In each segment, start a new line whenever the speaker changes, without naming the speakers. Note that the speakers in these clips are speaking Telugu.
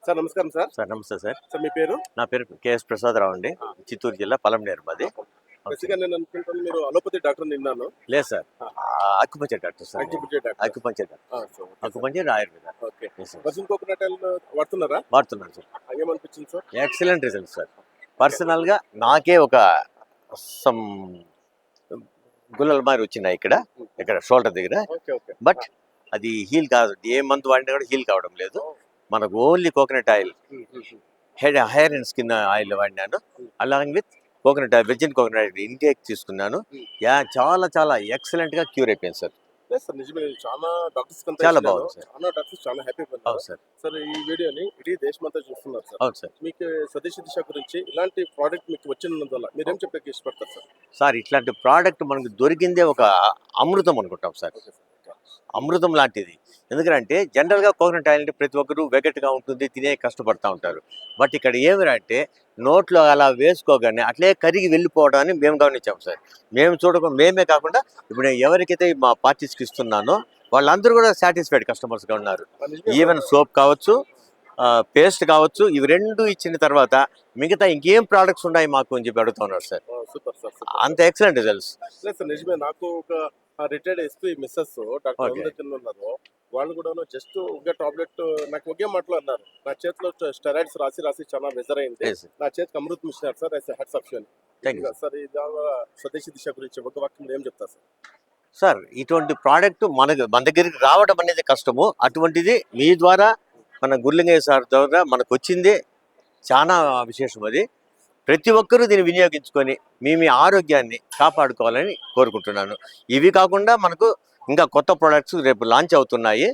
సార్ నమస్కారం సార్.
సార్ నమస్తే సార్.
సార్ మీ పేరు?
నా పేరు కేఎస్ ప్రసాదరావు అండి. చిత్తూరు జిల్లా పలంనేరు మాది.
బేసిక్గా నేను అనుకుంటాను మీరు అలోపతి డాక్టర్ నిన్నాను.
లేదు sir, acupuncture doctor sir.
Acupuncture doctor.
Acupuncture doctor.
Okay.
Acupuncture Ayurveda.
Okay.
Yes, sir.
Virgin coconut oil వాడుతున్నారా?
వాడుతున్నాను సార్.
ఏమనిపించింది సార్?
Excellent result sir. పర్సనల్గా నాకే ఒక సమ్ గుల్లల మారి వచ్చినాయి ఇక్కడ షోల్డర్ దగ్గర.
Okay okay.
బట్ అది హీల్ కాదు. ఏ మందు వాడినా కూడా హీల్ కావడం లేదు. మనకు only coconut oil, hair and skin oil వాడినాను. Along with coconut oil, virgin coconut oil intake తీసుకున్నాను. చాలా చాలా ఎక్సలెంట్ గా క్యూర్ అయిపోయింది సార్.
లేదు సార్, నిజమే. చాలా డాక్టర్స్
చాలా బాగుంది సార్.
చాలా డాక్టర్స్ చాలా హ్యాపీ
అవును
పడ్డారు
సార్.
సార్. ఈ వీడియోని ఇడీ దేశమంతా చూస్తున్నారు సార్.
అవును సార్.
మీకు స్వదేశీ దిశ గురించి ఇలాంటి ప్రోడక్ట్ మీకు వచ్చినందువల్ల మీరేం చెప్పడానికి ఇష్టపడతారు సార్?
సార్ ఇట్లాంటి ప్రోడక్ట్ మనకు దొరికిందే ఒక అమృతం అనుకుంటాం సార్.
Okay sir.
అమృతం లాంటిది. ఎందుకంటే జనరల్గా కోకోనట్ ఆయిల్ అంటే ప్రతి ఒక్కరు వెగట్గా ఉంటుంది, తినే కష్టపడుతూ ఉంటారు. బట్ ఇక్కడ ఏమిరంటే నోట్లో అలా వేసుకోగానే అట్లే కరిగి వెళ్ళిపోవడాన్ని మేము గమనించాము సార్. మేమే కాకుండా ఇప్పుడు ఎవరికైతే మా పార్టీస్కి ఇస్తున్నానో వాళ్ళందరూ కూడా సాటిస్ఫైడ్ కస్టమర్స్గా ఉన్నారు. ఈవెన్ సోప్ కావచ్చు, పేస్ట్ కావచ్చు, ఇవి రెండు ఇచ్చిన తర్వాత మిగతా ఇంకేం ప్రోడక్ట్స్ ఉన్నాయి మాకు అని చెప్పి అడుగుతున్నారు సార్.
Super sir.
అంత ఎక్సలెంట్ రిజల్ట్స్.
లేదు సార్, నిజమే. నాకు ఒక రిటైర్డ్ ఎస్పీ మిస్సెస్ డాక్టర్ ఉన్నారు. వాళ్ళు కూడా జస్ట్ ఒక టాబ్లెట్ నాకు ఒకే మాటలో అన్నారు. నా చేతిలో స్టెరాయిడ్స్ రాసి చాలా మెజర్ అయింది.
Yes.
నా చేతికి అమృతం ఇచ్చినారు sir. Hats off you.
Thank you
sir ఈ స్వదేశీ దిశ గురించి ఒక వాక్యం ఏం చెప్తారు సార్?
సార్. ఇటువంటి ప్రోడక్ట్ మన దగ్గరికి రావడం అనేది కష్టము. అటువంటిది మీ ద్వారా, మన గుర్లింగయ్య సార్ ద్వారా మనకు వచ్చిందే చాలా విశేషం. అది ప్రతి ఒక్కరూ దీన్ని వినియోగించుకొని మీ ఆరోగ్యాన్ని కాపాడుకోవాలని కోరుకుంటున్నాను. ఇవి కాకుండా మనకు ఇంకా కొత్త ప్రోడక్ట్స్ రేపు లాంచ్ అవుతున్నాయి.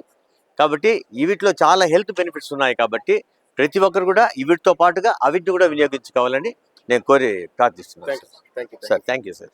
కాబట్టి వీటిలో చాలా హెల్త్ బెనిఫిట్స్ ఉన్నాయి. కాబట్టి ప్రతి ఒక్కరు కూడా వీటితో పాటుగా అవిటిని కూడా వినియోగించుకోవాలని నేను కోరి ప్రార్థిస్తున్నాను.
Thank you
sir. Thank you sir.